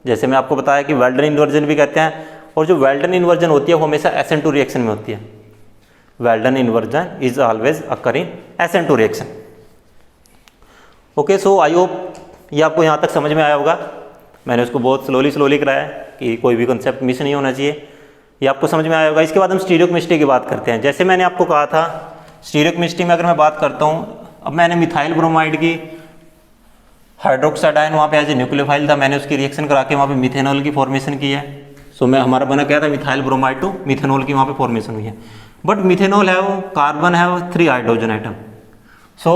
जैसे मैं आपको बताया कि well done inversion भी कहते हैं, और जो वेल्डन इन्वर्जन होती है वो हमेशा SN2 रिएक्शन में होती है। Walden inversion is always occur in SN2 reaction. Okay, so I hope ये आपको यहाँ तक समझ में आया होगा। मैंने उसको बहुत स्लोली कराया है कि कोई भी कंसेप्ट मिस नहीं होना चाहिए, ये आपको समझ में आया होगा। इसके बाद हम स्टीरियोकेमिस्ट्री की बात करते हैं। जैसे मैंने आपको कहा था स्टीरियोकेमिस्ट्री में अगर मैं बात करता हूँ, अब मैंने मिथाइल ब्रोमाइड की हाइड्रोक्साइड आयन वहाँ पे एज ए न्यूक्लियोफाइल था, मैंने उसकी रिएक्शन करा के वहाँ पे मिथेनॉल की फॉर्मेशन की है। सो मैं हमारा बना क्या था, मिथाइल ब्रोमाइड टू मिथेनॉल की वहाँ पे फॉर्मेशन हुई है। बट मिथेनॉल है वो कार्बन है वो 3 हाइड्रोजन आइटम। सो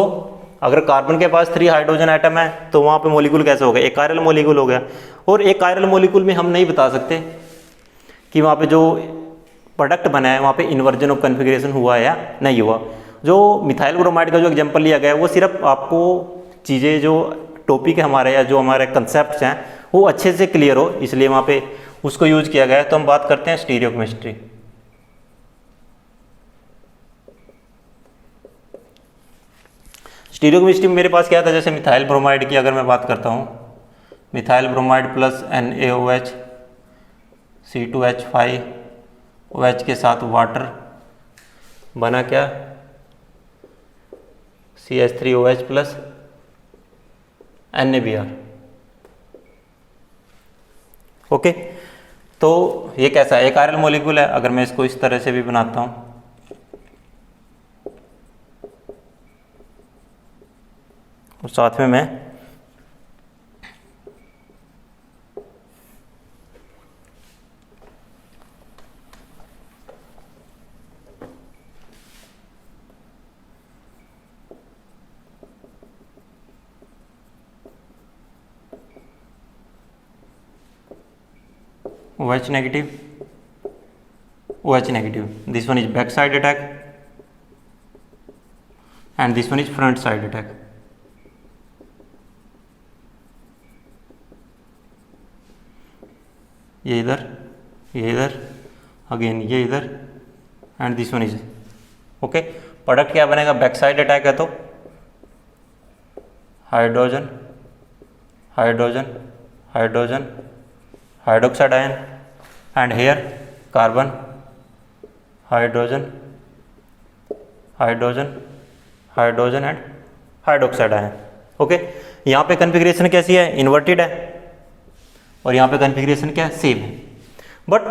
अगर कार्बन के पास 3 हाइड्रोजन आइटम है तो वहाँ पे मॉलिक्यूल कैसे हो गया, एक कायरल मॉलिक्यूल हो गया। और एक कायरल मॉलिक्यूल में हम नहीं बता सकते कि वहाँ पे जो प्रोडक्ट बना है वहाँ पे इन्वर्जन ऑफ कन्फिग्रेशन हुआ है या नहीं हुआ। जो मिथाइल ब्रोमाइड का जो एग्जांपल लिया गया है वो सिर्फ आपको चीज़ें जो टॉपिक है हमारे या जो हमारे कंसेप्ट हैं वो अच्छे से क्लियर हो, इसलिए वहाँ पे उसको यूज किया गया है। तो हम बात करते हैं स्टीरियोकेमिस्ट्री। स्टीरियोकेमिस्ट्री में मेरे पास क्या था, जैसे मिथाइल ब्रोमाइड की अगर मैं बात करता हूँ, methyl bromide plus NaOH C2H5OH के साथ वाटर बना क्या, CH3OH प्लस NaBr। ओके, तो ये कैसा है, एक आयरन मॉलिक्यूल है। अगर मैं इसको इस तरह से भी बनाता हूँ, और साथ में मैं OH negative, OH negative. This one is back side attack and this one is front side attack. ये इधर अगेन ये इधर and this one is okay. Product क्या बनेगा, बैक साइड अटैक है तो hydrogen hydrogen hydrogen hydroxide ion and here carbon hydrogen hydrogen hydrogen and hydroxide ion. Okay, यहाँ पे कन्फिग्रेशन कैसी है, इन्वर्टेड है, और यहाँ पे कन्फिग्रेशन क्या है, सेम है। बट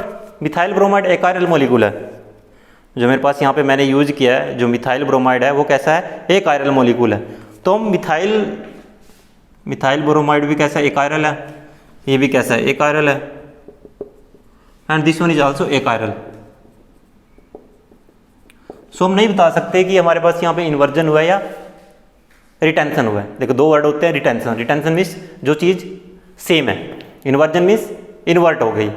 मिथाइल ब्रोमाइड एक आयरल मॉलिक्यूल है, जो मेरे पास यहाँ पे मैंने यूज किया है, जो मिथाइल ब्रोमाइड है वो कैसा है, एक आयरल मॉलिक्यूल है। तो हम मिथाइल ब्रोमाइड भी कैसा है, एक आयरल है, ये भी कैसा है, एक आयरल है, and this one is also एक आयरल। सो हम नहीं बता सकते कि हमारे पास यहाँ पे इन्वर्जन हुआ है या रिटेंशन हुआ है। देखो दो वर्ड होते हैं, रिटेंशन, रिटेंशन मीन्स जो चीज़ सेम है, इन्वर्जन मीन्स इन्वर्ट हो गई।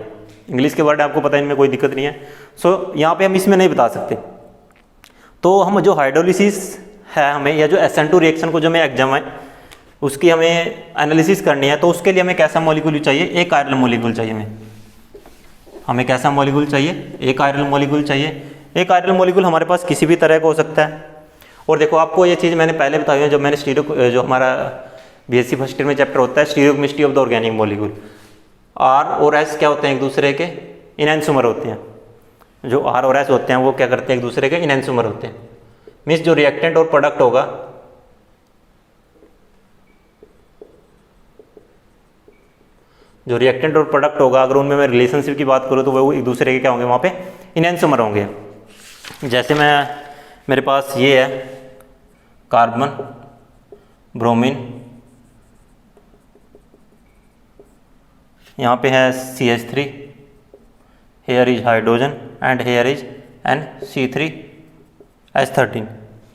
इंग्लिश के वर्ड आपको पता है, इनमें कोई दिक्कत नहीं है। सो यहाँ पे हम इसमें नहीं बता सकते। तो हम जो हाइड्रोलिसिस है हमें, या जो SN2 रिएक्शन को जो हमें एग्जाम है उसकी हमें एनालिसिस करनी है, तो उसके लिए हमें कैसा मॉलिक्यूल चाहिए, एक आयरल मॉलिक्यूल चाहिए। हमें कैसा मॉलिक्यूल चाहिए, एक आयरल मॉलिक्यूल चाहिए। एक आयरल मॉलिक्यूल हमारे पास किसी भी तरह का हो सकता है। और देखो आपको ये चीज़ मैंने पहले बताई है, जब मैंने जो हमारा BSc फर्स्ट ईयर में चैप्टर होता है stereochemistry of the organic molecule, R और S क्या होते हैं, एक दूसरे के इनएंसोमर होते हैं। जो R और S होते हैं वो क्या करते हैं, एक दूसरे के इनएंसोमर होते हैं। मीन्स जो रिएक्टेंट और प्रोडक्ट होगा, जो रिएक्टेंट और प्रोडक्ट होगा, अगर उनमें मैं रिलेशनशिप की बात करूँ तो वो एक दूसरे के क्या होंगे, वहाँ पे इनएंसोमर होंगे। जैसे मेरे पास ये है कार्बन ब्रोमीन, यहाँ पे है CH3, here is hydrogen and here is NC3H13,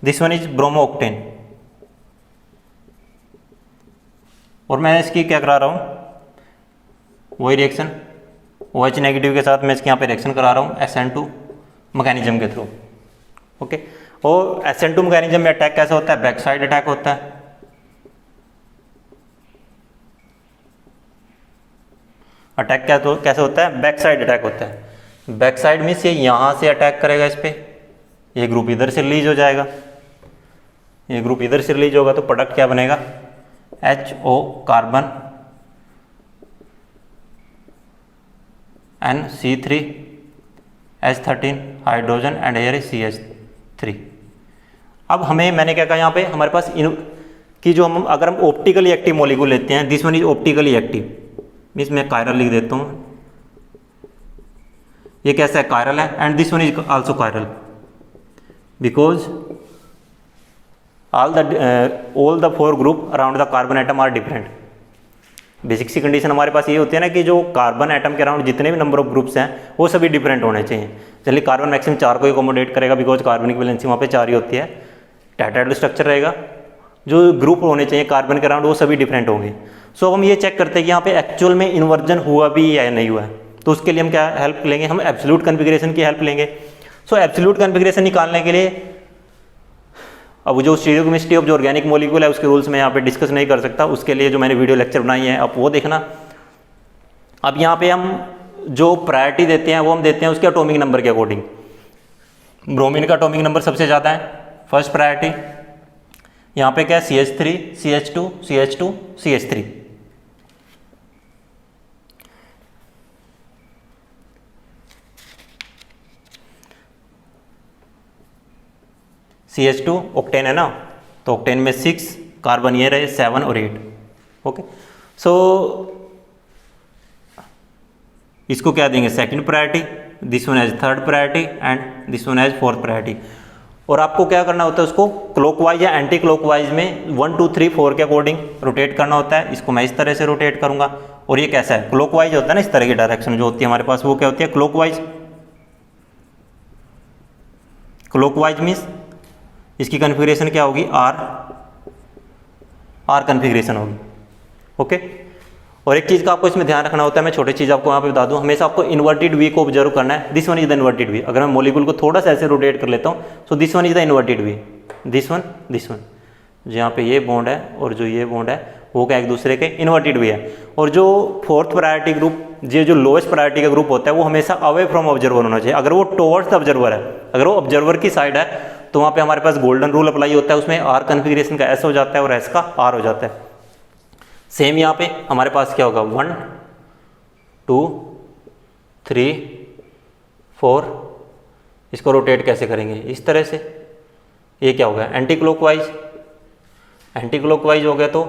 this one is bromo octane. और मैं इसकी क्या करा रहा हूँ, वही रिएक्शन OH नेगेटिव के साथ मैं इसके यहाँ पे रिएक्शन करा रहा हूँ SN2 मैकेनिज्म के थ्रू। ओके, और SN2 मैकेनिज्म में अटैक कैसा होता है, बैक साइड अटैक होता है। अटैक क्या तो कैसे होता है, बैक साइड अटैक होता है। बैक साइड मीन्स ये यहाँ से अटैक करेगा इस पर, ये ग्रुप इधर से रिलीज हो जाएगा, ये ग्रुप इधर से रिलीज होगा तो प्रोडक्ट क्या बनेगा, HO carbon NC3H13 hydrogen and here is CH3। अब हमें मैंने क्या कहा यहाँ पे हमारे पास इन कि जो हम अगर हम ऑप्टिकली एक्टिव मॉलिक्यूल लेते हैं, this one is optically active means मैं कायरल लिख देता हूँ, ये कैसा है कायरल है, and this one is also chiral because all the 4 group around the carbon atom are different. Basic सी कंडीशन हमारे पास ये होती है ना कि जो कार्बन एटम के अराउंड जितने भी नंबर ऑफ ग्रुप्स हैं वो सभी डिफरेंट होने चाहिए। चलिए कार्बन मैक्सिमम 4 को अकोमोडेट करेगा बिकॉज कार्बन की वैलेंसी वहाँ पे 4 ही होती है, टेट्राहेड्रल स्ट्रक्चर रहेगा, जो ग्रुप होने चाहिए कार्बन के अराउंड वो सभी डिफरेंट होंगे। सो हम ये चेक करते हैं कि यहाँ पे एक्चुअल में इन्वर्जन हुआ भी या नहीं हुआ है, तो उसके लिए हम क्या हेल्प लेंगे, हम एब्सोल्यूट कॉन्फ़िगरेशन की हेल्प लेंगे। सो एब्सोल्यूट कॉन्फ़िगरेशन निकालने के लिए अब जो स्टीरियोकेमिस्ट्री ऑफ जो ऑर्गेनिक मॉलिक्यूल है उसके रूल्स में यहाँ पे डिस्कस नहीं कर सकता, उसके लिए जो मैंने वीडियो लेक्चर बनाई है आप वो देखना। अब यहाँ पे हम जो प्रायोरिटी देते हैं वो हम देते हैं उसके एटॉमिक नंबर के अकॉर्डिंग। ब्रोमीन का एटॉमिक नंबर सबसे ज़्यादा है, फर्स्ट प्रायोरिटी। यहाँ पे क्या है CH3 CH2 CH2 CH3। CH2 octane है ना, तो ऑक्टेन में 6 कार्बन ये रहे 7 और 8। ओके, सो इसको क्या देंगे second priority, this one as third priority and this one as fourth priority. और आपको क्या करना होता है उसको क्लॉकवाइज या एंटी क्लॉकवाइज में 1 2 3 4 के अकॉर्डिंग रोटेट करना होता है। इसको मैं इस तरह से रोटेट करूंगा और ये कैसा है क्लॉकवाइज होता है ना, इस तरह की डायरेक्शन जो होती है हमारे पास वो क्या होती है क्लॉकवाइज। क्लॉकवाइज मीन्स इसकी कॉन्फ़िगरेशन क्या होगी आर कॉन्फ़िगरेशन होगी। ओके, और एक चीज़ का आपको इसमें ध्यान रखना होता है, मैं छोटी चीज़ आपको यहाँ पे बता दूँ, हमेशा आपको इन्वर्टेड वी को ऑब्जर्व करना है। This one is the inverted we. अगर मैं मॉलिक्यूल को थोड़ा सा ऐसे रोटेट कर लेता हूँ so this one is the inverted we, this one जो यहाँ पे ये बॉन्ड है और जो ये बॉन्ड है वो क्या एक दूसरे के इन्वर्टेड वी है। और जो फोर्थ प्रायोरिटी ग्रुप जो लोएस्ट प्रायोरिटी का ग्रुप होता है वो हमेशा अवे फ्रॉम ऑब्जर्वर होना चाहिए। अगर वो टुवर्ड्स द ऑब्जर्वर है, अगर वो ऑब्जर्वर की साइड है तो वहाँ पे हमारे पास गोल्डन रूल अप्लाई होता है, उसमें आर कॉन्फ़िगरेशन का एस हो जाता है और एस का आर हो जाता है। सेम यहाँ पे हमारे पास क्या होगा 1 2 3 4, इसको रोटेट कैसे करेंगे इस तरह से, ये क्या होगा एंटी क्लॉकवाइज। एंटी क्लॉकवाइज हो गया तो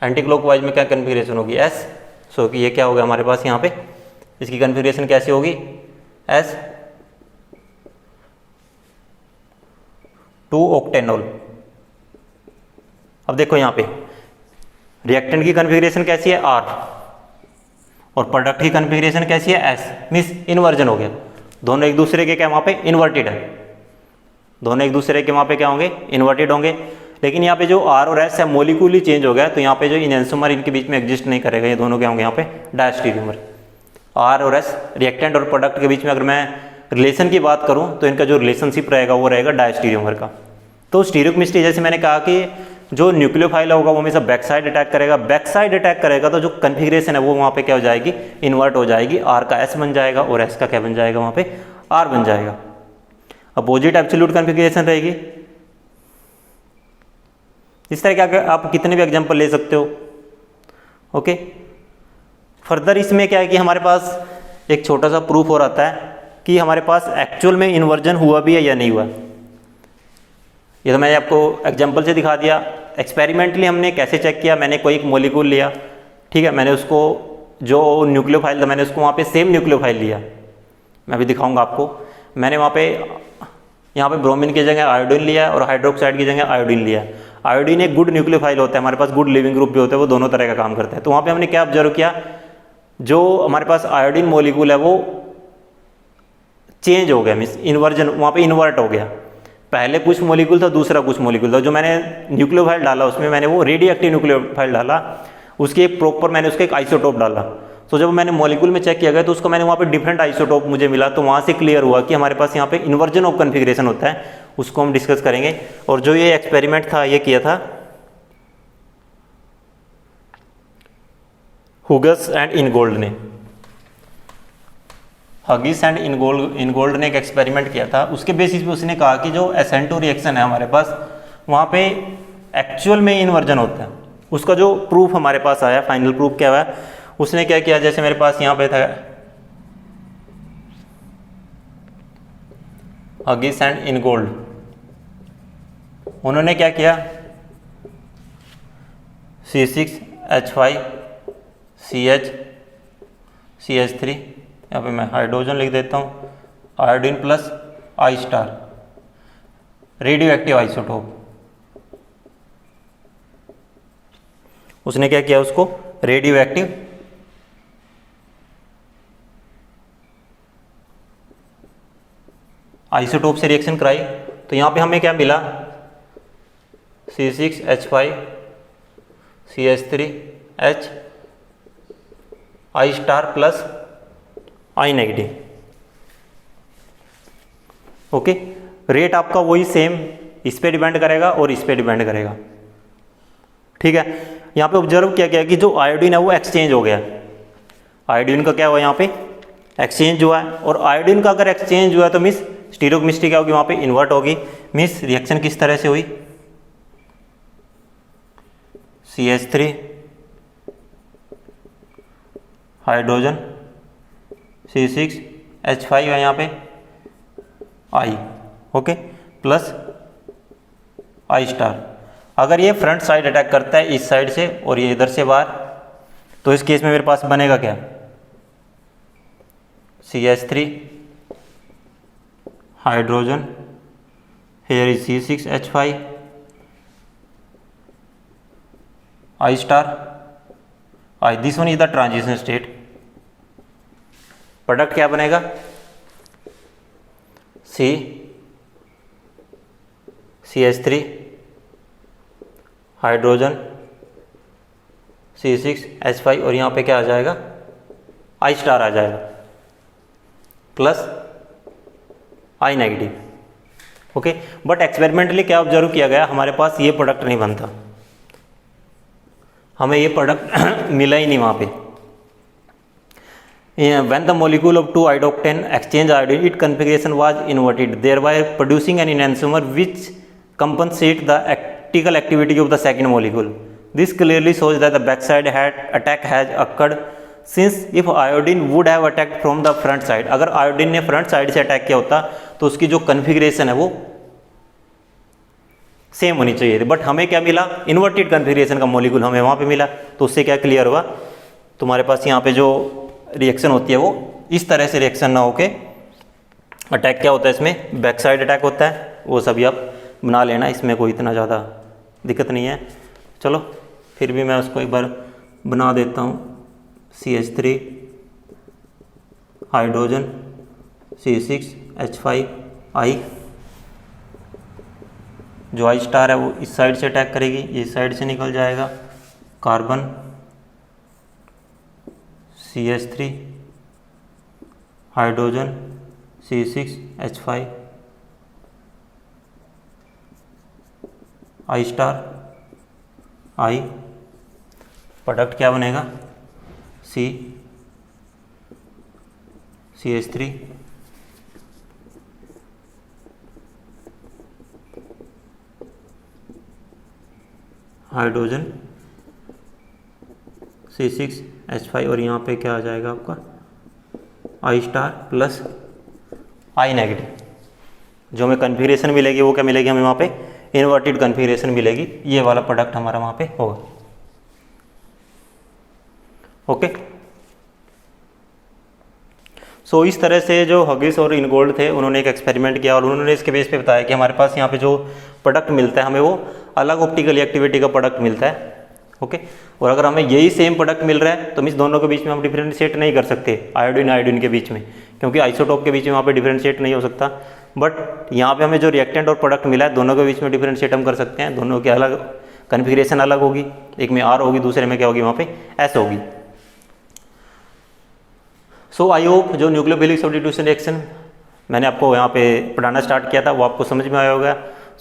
एंटी क्लॉकवाइज में क्या कॉन्फ़िगरेशन होगी एस। सो कि ये क्या होगा हमारे पास यहाँ पे इसकी कॉन्फ़िगरेशन कैसी होगी एस 2 ऑक्टेनॉल। अब देखो यहाँ पे रिएक्टेंट की कॉन्फ़िगरेशन कैसी है आर और प्रोडक्ट की कॉन्फ़िगरेशन कैसी है एस, मीन्स इन्वर्जन हो गया। दोनों एक दूसरे के क्या वहाँ पे इन्वर्टेड है, दोनों एक दूसरे के वहाँ पे क्या होंगे इन्वर्टेड होंगे। लेकिन यहाँ पे जो आर और एस है मोलिक्यूल ही चेंज हो गया, तो यहाँ पे जो इनएंसोमर इनके बीच में एग्जिस्ट नहीं करेगा, ये दोनों क्या होंगे यहाँ पे डायस्टीरियोमर। आर और एस रिएक्टेंट और प्रोडक्ट के बीच में अगर मैं रिलेशन की बात करूँ तो इनका जो रिलेशनशिप रहेगा वो रहेगा डायस्टीरियोमर का। तो स्टीरियोकेमिस्ट्री जैसे मैंने कहा कि जो न्यूक्लियोफाइल होगा वो हमेशा बैक साइड अटैक करेगा, बैक साइड अटैक करेगा तो जो कॉन्फ़िगरेशन है वो वहाँ पे क्या हो जाएगी इन्वर्ट हो जाएगी, आर का एस बन जाएगा और एस का क्या बन जाएगा वहाँ पे आर बन जाएगा। अपोजिट एब्सोल्यूट कॉन्फ़िगरेशन रहेगी। इस तरह के आप कितने भी एग्जांपल ले सकते हो। ओके, फर्दर इसमें क्या है कि हमारे पास एक छोटा सा प्रूफ और आता है कि हमारे पास एक्चुअल में इन्वर्जन हुआ भी है या नहीं हुआ। ये तो मैंने आपको एग्जांपल से दिखा दिया। एक्सपेरिमेंटली हमने कैसे चेक किया, मैंने कोई एक मॉलिक्यूल लिया, ठीक है, मैंने उसको जो न्यूक्लियोफाइल था मैंने उसको वहाँ पे सेम न्यूक्लियोफाइल लिया, मैं अभी दिखाऊंगा आपको। मैंने वहाँ पे यहाँ पे ब्रोमीन की जगह आयोडीन लिया और हाइड्रोक्साइड की जगह आयोडीन लिया। आयोडीन एक गुड न्यूक्लियोफाइल होता है, हमारे पास गुड लिविंग ग्रुप भी होता है, वो दोनों तरह का काम करता है। तो वहाँ पे हमने क्या ऑब्जर्व किया, जो हमारे पास आयोडीन मॉलिक्यूल है वो चेंज हो गया, मीन्स इन्वर्जन वहाँ पे इन्वर्ट हो गया। पहले कुछ मॉलिक्यूल था, दूसरा कुछ मॉलिक्यूल था। जो मैंने न्यूक्लियोफाइल डाला उसमें मैंने वो रेडियो एक्टिव न्यूक्लियोफाइल डाला, उसके एक प्रॉपर मैंने उसका एक आइसोटोप डाला। तो जब मैंने मॉलिक्यूल में चेक किया गया तो उसको मैंने वहाँ पे डिफरेंट आइसोटोप मुझे मिला, तो वहाँ से क्लियर हुआ कि हमारे पास यहाँ पे इन्वर्जन ऑफ कॉन्फ़िगरेशन होता है, उसको हम डिस्कस करेंगे। और जो ये एक्सपेरिमेंट था ये किया था हुगस एंड इनगोल्ड ने, हगिस एंड इनगोल्ड ने एक एक्सपेरिमेंट किया था। उसके बेसिस पे उसने कहा कि जो SN2 रिएक्शन है हमारे पास, वहाँ पे एक्चुअल में इन्वर्जन होता है। उसका जो प्रूफ हमारे पास आया, फाइनल प्रूफ क्या हुआ, उसने क्या किया, जैसे मेरे पास यहाँ पे था हगिस एंड इनगोल्ड, उन्होंने क्या किया, C6H5CH3, यहाँ पे मैं हाइड्रोजन लिख देता हूँ, iodine plus I star, radio active isotope. उसने क्या किया, उसको रेडियो एक्टिव आइसोटोप से रिएक्शन कराई। तो यहाँ पे हमें क्या मिला, C6H5CH3H I star plus I negative. Okay, rate आपका वही सेम, इस पे डिपेंड करेगा और इस पे डिपेंड करेगा। ठीक है, यहाँ पे ऑब्जर्व किया गया कि जो आयोडीन है वो एक्सचेंज हो गया। आयोडीन का क्या हुआ, यहाँ पे एक्सचेंज हुआ है, और आयोडीन का अगर एक्सचेंज हुआ है तो मिस स्टीरियोकेमिस्ट्री क्या होगी, वहाँ पे इन्वर्ट होगी। मिस रिएक्शन किस तरह से हुई, CH3 हाइड्रोजन C6H5 है यहाँ पे I, okay, plus I star. अगर ये फ्रंट साइड अटैक करता है इस साइड से और ये इधर से बाहर, तो इस केस में मेरे पास बनेगा क्या, CH3 hydrogen, here is C6H5 I star I, this one is the transition state. Product क्या बनेगा, CH3 हाइड्रोजन C6H5 और यहाँ पे क्या आ जाएगा, I स्टार आ जाएगा plus I negative. Okay, but experimentally क्या ऑब्जर्व किया गया, हमारे पास ये प्रोडक्ट नहीं बनता, हमें ये प्रोडक्ट मिला ही नहीं वहाँ पे। When the molecule of 2-iodoctane exchange iodine, its configuration was inverted, thereby producing an enantiomer which compensates the critical activity of the second molecule. This clearly shows that the backside attack has occurred, since if iodine would have attacked from the front side, अगर iodine ने front side से attack किया होता तो उसकी जो configuration है वो सेम होनी चाहिए थी, बट हमें क्या मिला, इन्वर्टेड कन्फिग्रेशन का मॉलिक्यूल हमें वहाँ पे मिला। तो उससे क्या क्लियर हुआ, तुम्हारे पास यहाँ पे जो रिएक्शन होती है वो इस तरह से रिएक्शन ना होके अटैक क्या होता है, इसमें बैक साइड अटैक होता है, वो सभी आप बना लेना, इसमें कोई इतना ज़्यादा दिक्कत नहीं है। चलो फिर भी मैं उसको एक बार बना देता हूँ, CH3 हाइड्रोजन C6H5 I, जो I स्टार है वो इस साइड से अटैक करेगी, ये इस साइड से निकल जाएगा, carbon CH3 hydrogen C6H5 I star I, product क्या बनेगा, CH3 हाइड्रोजन C6H5 और यहाँ पे क्या आ जाएगा आपका I star plus I negative. जो हमें कन्फिग्रेशन मिलेगी वो क्या मिलेगी, हमें वहाँ पे इन्वर्टेड कन्फिग्रेशन मिलेगी, ये वाला प्रोडक्ट हमारा वहाँ पे होगा। ओके, सो इस तरह से जो हगिस और इनगोल्ड थे उन्होंने एक एक्सपेरिमेंट किया और उन्होंने इसके बेस पे बताया कि हमारे पास यहाँ पे जो प्रोडक्ट मिलता है हमें वो अलग ऑप्टिकल एक्टिविटी का प्रोडक्ट मिलता है। ओके, और अगर हमें यही सेम प्रोडक्ट मिल रहा है तो इस दोनों के बीच में हम डिफरेंशिएट नहीं कर सकते, आयोडीन आयोडीन के बीच में, क्योंकि आइसोटोप के बीच में वहाँ पे डिफरेंशिएट नहीं हो सकता। बट यहाँ पे हमें जो रिएक्टेंट और प्रोडक्ट मिला है दोनों के बीच में डिफरेंशिएट हम कर सकते हैं, दोनों की अलग कन्फिग्रेशन अलग होगी, एक में R होगी दूसरे में क्या होगी, वहाँ पे S होगी। सो आई होप जो न्यूक्लियोफिलिक सब्स्टिट्यूशन रिएक्शन मैंने आपको यहाँ पे पढ़ाना स्टार्ट किया था वो आपको समझ में आया होगा।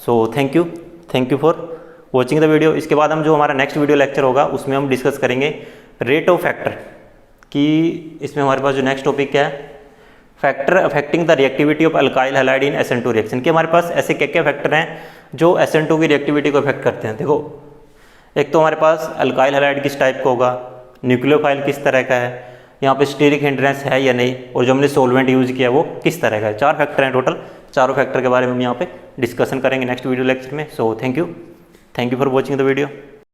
So thank you for watching the video. इसके बाद हम जो हमारा नेक्स्ट वीडियो लेक्चर होगा उसमें हम डिस्कस करेंगे रेट ऑफ फैक्टर कि इसमें हमारे पास जो नेक्स्ट टॉपिक क्या है, factor affecting the reactivity of alkyl halide in SN2 reaction, कि हमारे पास ऐसे क्या क्या फैक्टर हैं जो SN2 की रिएक्टिविटी को अफेक्ट करते हैं। देखो, एक तो हमारे पास अल्काइल हैलाइड किस टाइप का होगा, न्यूक्लियोफाइल किस तरह का है, यहाँ पे स्टीरिक हिंड्रेंस है या नहीं, और जो हमने सोलवेंट यूज़ किया वो किस तरह का है। 4 फैक्टर हैं टोटल, चारों फैक्टर के बारे में हम यहाँ पे डिस्कशन करेंगे नेक्स्ट वीडियो लेक्चर में। So thank you for watching the video.